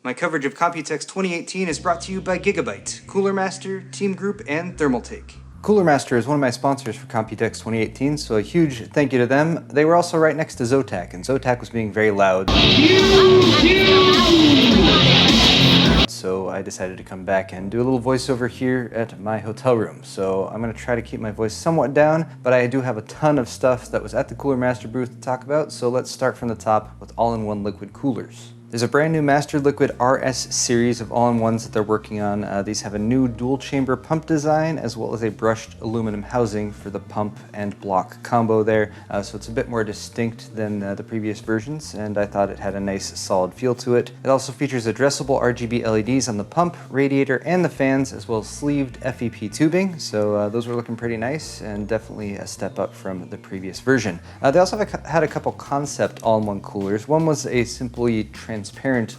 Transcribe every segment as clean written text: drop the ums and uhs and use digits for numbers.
My coverage of Computex 2018 is brought to you by Gigabyte, Cooler Master, Team Group, and Thermaltake. Cooler Master is one of my sponsors for Computex 2018, so a huge thank you to them. They were also right next to Zotac, and Zotac was being very loud. So I decided to come back and do a little voiceover here at my hotel room. So I'm going to try to keep my voice somewhat down, but I do have a ton of stuff that was at the Cooler Master booth to talk about, so let's start from the top with all-in-one liquid coolers. There's a brand new Master Liquid RS series of all-in-ones that they're working on. These have a new dual chamber pump design as well as a brushed aluminum housing for the pump and block combo there. So it's a bit more distinct than the previous versions, and I thought it had a nice solid feel to it. It also features addressable RGB LEDs on the pump, radiator, and the fans, as well as sleeved FEP tubing. So those were looking pretty nice and definitely a step up from the previous version. They also had a couple concept all-in-one coolers. One was a simply transparent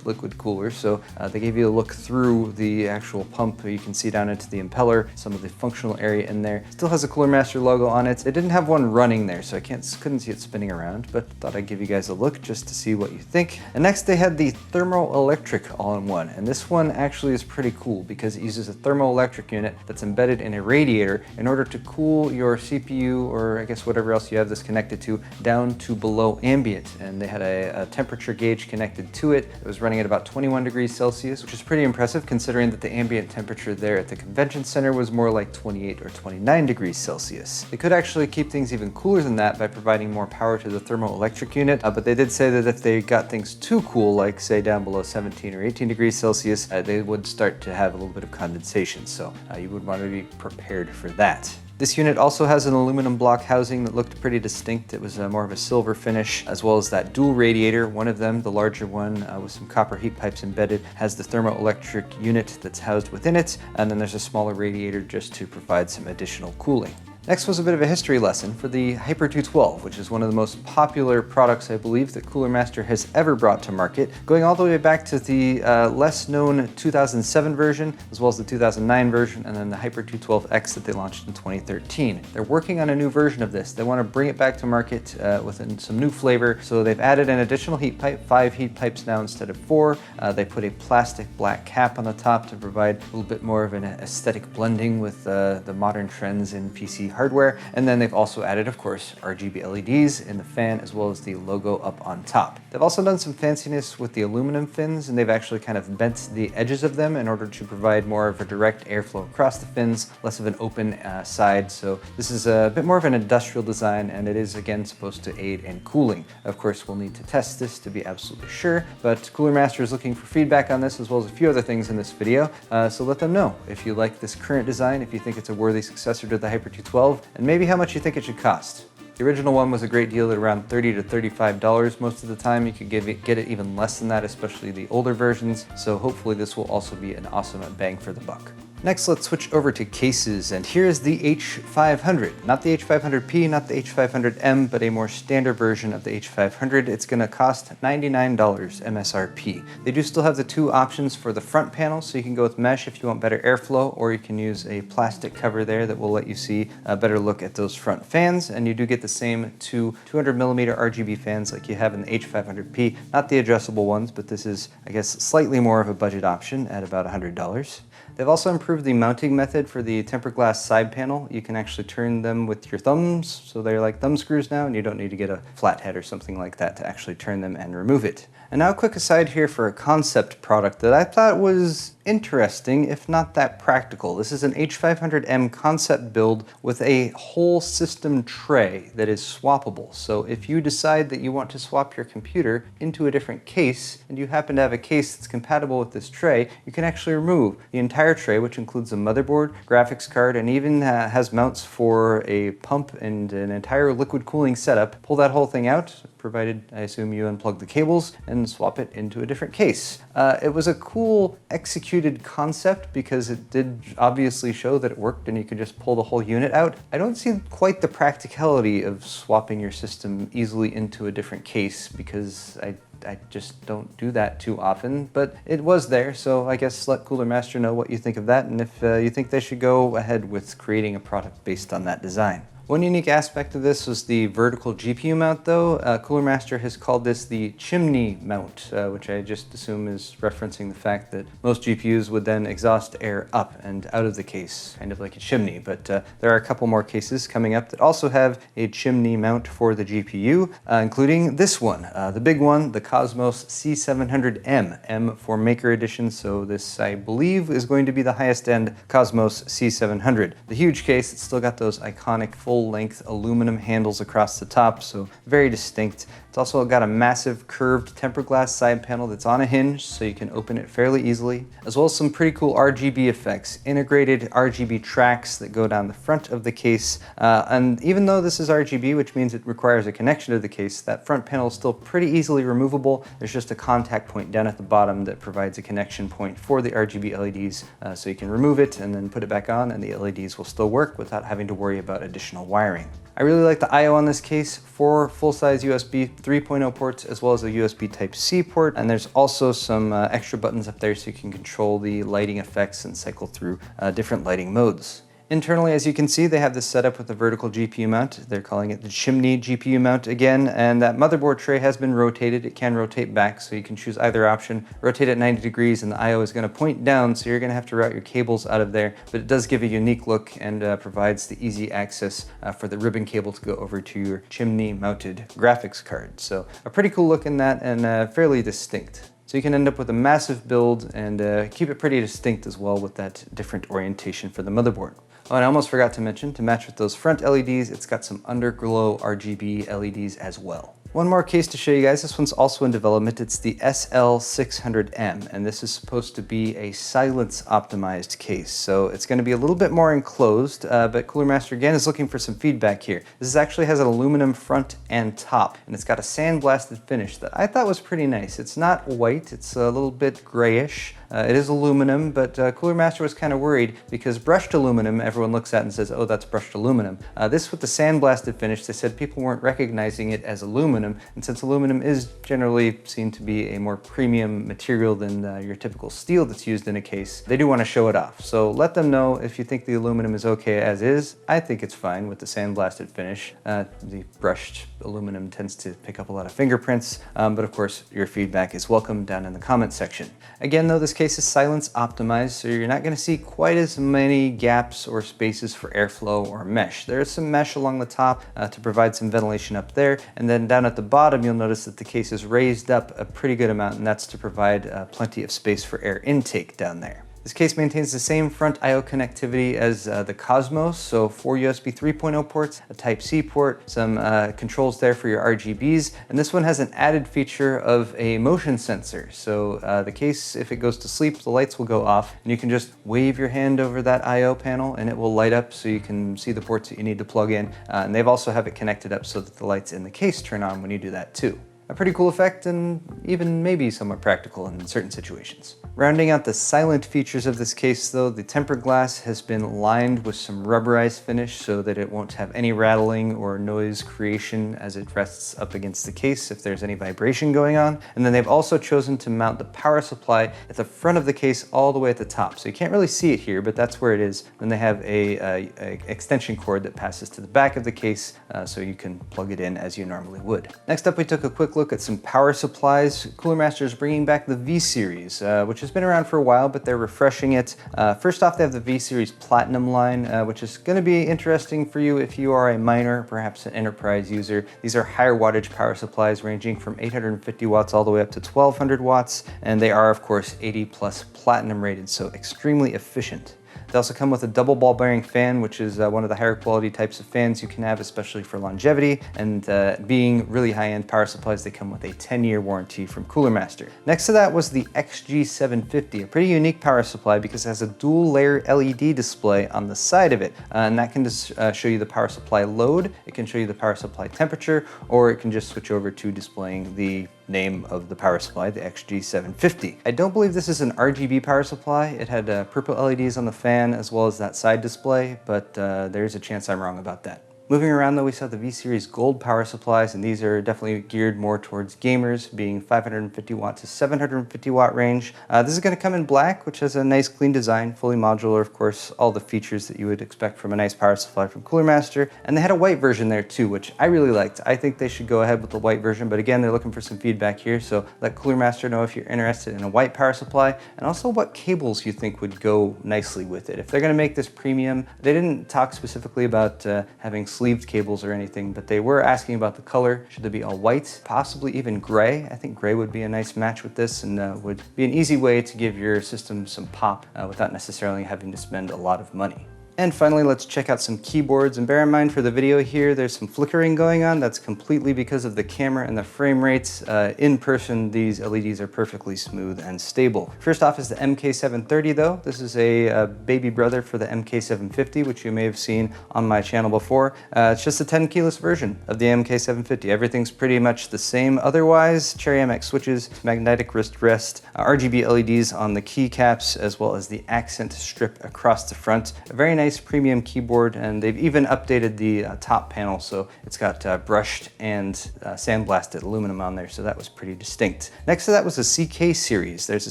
liquid cooler, so they gave you a look through the actual pump. You can see down into the impeller, some of the functional area in there. Still has a Cooler Master logo on it. It didn't have one running there, so I couldn't see it spinning around, but thought I'd give you guys a look just to see what you think. And next they had the thermoelectric all-in-one, and this one actually is pretty cool because it uses a thermoelectric unit that's embedded in a radiator in order to cool your CPU, or I guess whatever else you have this connected to, down to below ambient. And they had a temperature gauge connected to it. It was running at about 21 degrees Celsius, which is pretty impressive considering that the ambient temperature there at the convention center was more like 28 or 29 degrees Celsius. They could actually keep things even cooler than that by providing more power to the thermoelectric unit, but they did say that if they got things too cool, like say down below 17 or 18 degrees Celsius, they would start to have a little bit of condensation, so you would want to be prepared for that. This unit also has an aluminum block housing that looked pretty distinct. It was more of a silver finish, as well as that dual radiator. One of them, the larger one with some copper heat pipes embedded, has the thermoelectric unit that's housed within it, and then there's a smaller radiator just to provide some additional cooling. Next was a bit of a history lesson for the Hyper 212, which is one of the most popular products, I believe, that Cooler Master has ever brought to market, going all the way back to the less known 2007 version, as well as the 2009 version, and then the Hyper 212X that they launched in 2013. They're working on a new version of this. They want to bring it back to market with some new flavor, so they've added an additional heat pipe, 5 heat pipes now instead of 4. They put a plastic black cap on the top to provide a little bit more of an aesthetic blending with the modern trends in PC hardware, and then they've also added, of course, RGB LEDs in the fan as well as the logo up on top. They've also done some fanciness with the aluminum fins, and they've actually kind of bent the edges of them in order to provide more of a direct airflow across the fins, less of an open side. So this is a bit more of an industrial design, and it is again supposed to aid in cooling. Of course, we'll need to test this to be absolutely sure, but Cooler Master is looking for feedback on this as well as a few other things in this video, so let them know if you like this current design, if you think it's a worthy successor to the Hyper 212, and maybe how much you think it should cost. The original one was a great deal at around $30 to $35 most of the time. You could get it even less than that, especially the older versions, so hopefully this will also be an awesome bang for the buck. Next, let's switch over to cases, and here's the H500. Not the H500P, not the H500M, but a more standard version of the H500. It's going to cost $99 MSRP. They do still have the two options for the front panel, so you can go with mesh if you want better airflow, or you can use a plastic cover there that will let you see a better look at those front fans, and you do get the same two 200mm RGB fans like you have in the H500P, not the addressable ones, but this is, I guess, slightly more of a budget option at about $100. They've also improved the mounting method for the tempered glass side panel. You can actually turn them with your thumbs, so they're like thumb screws now, and you don't need to get a flathead or something like that to actually turn them and remove it. And now a quick aside here for a concept product that I thought was interesting, if not that practical. This is an H500M concept build with a whole system tray that is swappable. So if you decide that you want to swap your computer into a different case, and you happen to have a case that's compatible with this tray, you can actually remove the entire tray, which includes a motherboard, graphics card, and even has mounts for a pump and an entire liquid cooling setup. Pull that whole thing out, provided I assume you unplug the cables, and swap it into a different case. It was a cool executed concept because it did obviously show that it worked and you could just pull the whole unit out. I don't see quite the practicality of swapping your system easily into a different case because I just don't do that too often, but it was there, so I guess let Cooler Master know what you think of that and if you think they should go ahead with creating a product based on that design. One unique aspect of this was the vertical GPU mount though. Cooler Master has called this the chimney mount, which I just assume is referencing the fact that most GPUs would then exhaust air up and out of the case, kind of like a chimney. But there are a couple more cases coming up that also have a chimney mount for the GPU, including this one, the big one, the Cosmos C700M, M for Maker Edition. So this, I believe, is going to be the highest end Cosmos C700. The huge case, it's still got those iconic full-length aluminum handles across the top, so very distinct. It's also got a massive curved tempered glass side panel that's on a hinge, so you can open it fairly easily, as well as some pretty cool RGB effects, integrated RGB tracks that go down the front of the case. And even though this is RGB, which means it requires a connection to the case, that front panel is still pretty easily removable. There's just a contact point down at the bottom that provides a connection point for the RGB LEDs, so you can remove it and then put it back on, and the LEDs will still work without having to worry about additional wiring. I really like the I/O on this case, 4 full-size USB 3.0 ports as well as a USB Type-C port, and there's also some extra buttons up there so you can control the lighting effects and cycle through different lighting modes. Internally, as you can see, they have this set up with a vertical GPU mount. They're calling it the chimney GPU mount again, and that motherboard tray has been rotated. It can rotate back, so you can choose either option. Rotate at 90 degrees, and the I/O is going to point down, so you're going to have to route your cables out of there, but it does give a unique look and provides the easy access for the ribbon cable to go over to your chimney-mounted graphics card. So a pretty cool look in that, and fairly distinct. So you can end up with a massive build and keep it pretty distinct as well with that different orientation for the motherboard. Oh, and I almost forgot to mention, to match with those front LEDs, it's got some underglow RGB LEDs as well. One more case to show you guys. This one's also in development. It's the SL600M, and this is supposed to be a silence optimized case. So it's going to be a little bit more enclosed, but Cooler Master again is looking for some feedback here. This actually has an aluminum front and top, and it's got a sandblasted finish that I thought was pretty nice. It's not white, it's a little bit grayish. It is aluminum, but Cooler Master was kind of worried because brushed aluminum, everyone looks at and says, oh, that's brushed aluminum. This with the sandblasted finish, they said people weren't recognizing it as aluminum, and since aluminum is generally seen to be a more premium material than your typical steel that's used in a case, they do want to show it off. So let them know if you think the aluminum is okay as is. I think it's fine with the sandblasted finish. The brushed aluminum tends to pick up a lot of fingerprints, but of course your feedback is welcome down in the comment section. Again though, this case is silence optimized, so you're not going to see quite as many gaps or spaces for airflow or mesh. There is some mesh along the top to provide some ventilation up there, and then down at the bottom you'll notice that the case is raised up a pretty good amount, and that's to provide plenty of space for air intake down there. This case maintains the same front I/O connectivity as the Cosmos, so 4 USB 3.0 ports, a Type-C port, some controls there for your RGBs, and this one has an added feature of a motion sensor. So the case, if it goes to sleep, the lights will go off, and you can just wave your hand over that I/O panel and it will light up so you can see the ports that you need to plug in, and they've also have it connected up so that the lights in the case turn on when you do that too. A pretty cool effect, and even maybe somewhat practical in certain situations. Rounding out the silent features of this case though, the tempered glass has been lined with some rubberized finish so that it won't have any rattling or noise creation as it rests up against the case if there's any vibration going on. And then they've also chosen to mount the power supply at the front of the case all the way at the top. So you can't really see it here, but that's where it is. Then they have a extension cord that passes to the back of the case so you can plug it in as you normally would. Next up, we took a quick look at some power supplies. Cooler Master is bringing back the V-Series, which has been around for a while, but they're refreshing it. First off, they have the V-Series Platinum line, which is going to be interesting for you if you are a miner, perhaps an enterprise user. These are higher wattage power supplies ranging from 850 watts all the way up to 1200 watts, and they are, of course, 80 plus platinum rated, so extremely efficient. They also come with a double ball bearing fan, which is one of the higher quality types of fans you can have, especially for longevity. And being really high-end power supplies, they come with a 10-year warranty from Cooler Master. Next to that was the XG750, a pretty unique power supply because it has a dual layer LED display on the side of it. And that can just show you the power supply load, it can show you the power supply temperature, or it can just switch over to displaying the name of the power supply, the XG750. I don't believe this is an RGB power supply. It had purple LEDs on the fan as well as that side display, but there's a chance I'm wrong about that. Moving around though, we saw the V-Series Gold power supplies, and these are definitely geared more towards gamers, being 550 watt to 750 watt range. This is going to come in black, which has a nice clean design, fully modular, of course, all the features that you would expect from a nice power supply from Cooler Master. And they had a white version there too, which I really liked. I think they should go ahead with the white version, but again, they're looking for some feedback here, so let Cooler Master know if you're interested in a white power supply, and also what cables you think would go nicely with it. If they're going to make this premium, they didn't talk specifically about having sleeved cables or anything, but they were asking about the color. Should they be all white, possibly even gray? I think gray would be a nice match with this, and would be an easy way to give your system some pop without necessarily having to spend a lot of money. And finally, let's check out some keyboards, and bear in mind for the video here, there's some flickering going on. That's completely because of the camera and the frame rates. In person, these LEDs are perfectly smooth and stable. First off is the MK730 though. This is a baby brother for the MK750, which you may have seen on my channel before. It's just a 10 keyless version of the MK750. Everything's pretty much the same otherwise. Cherry MX switches, magnetic wrist rest, RGB LEDs on the keycaps, as well as the accent strip across the front. A very nice premium keyboard, and they've even updated the top panel, so it's got brushed and sandblasted aluminum on there, so that was pretty distinct. Next to that was the CK series. There's a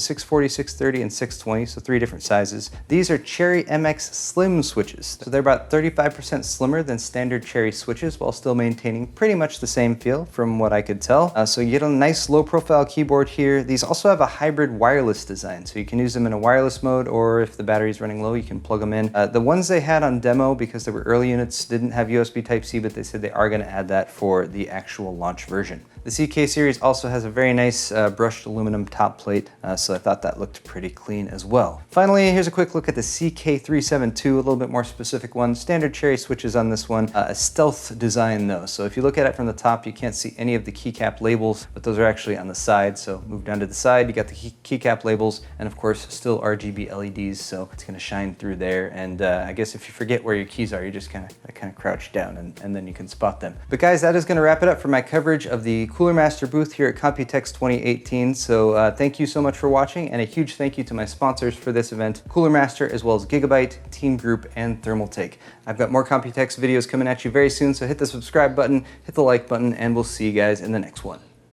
640, 630, and 620, so 3 different sizes. These are Cherry MX Slim switches, so they're about 35% slimmer than standard Cherry switches, while still maintaining pretty much the same feel from what I could tell. So you get a nice low profile keyboard here. These also have a hybrid wireless design, so you can use them in a wireless mode, or if the battery's running low, you can plug them in. The ones they had on demo, because they were early units, didn't have USB Type-C, but they said they are going to add that for the actual launch version. The CK series also has a very nice brushed aluminum top plate, so I thought that looked pretty clean as well. Finally, here's a quick look at the CK372, a little bit more specific one. Standard Cherry switches on this one, a stealth design though, so if you look at it from the top, you can't see any of the keycap labels, but those are actually on the side, so move down to the side, you got the keycap labels, and of course still RGB LEDs, so it's going to shine through there, and I guess if you forget where your keys are, you just kind of crouch down, and then you can spot them. But guys, that is going to wrap it up for my coverage of the Cooler Master booth here at Computex 2018. So thank you so much for watching, and a huge thank you to my sponsors for this event, Cooler Master, as well as Gigabyte, Team Group, and Thermaltake. I've got more Computex videos coming at you very soon, so hit the subscribe button, hit the like button, and we'll see you guys in the next one.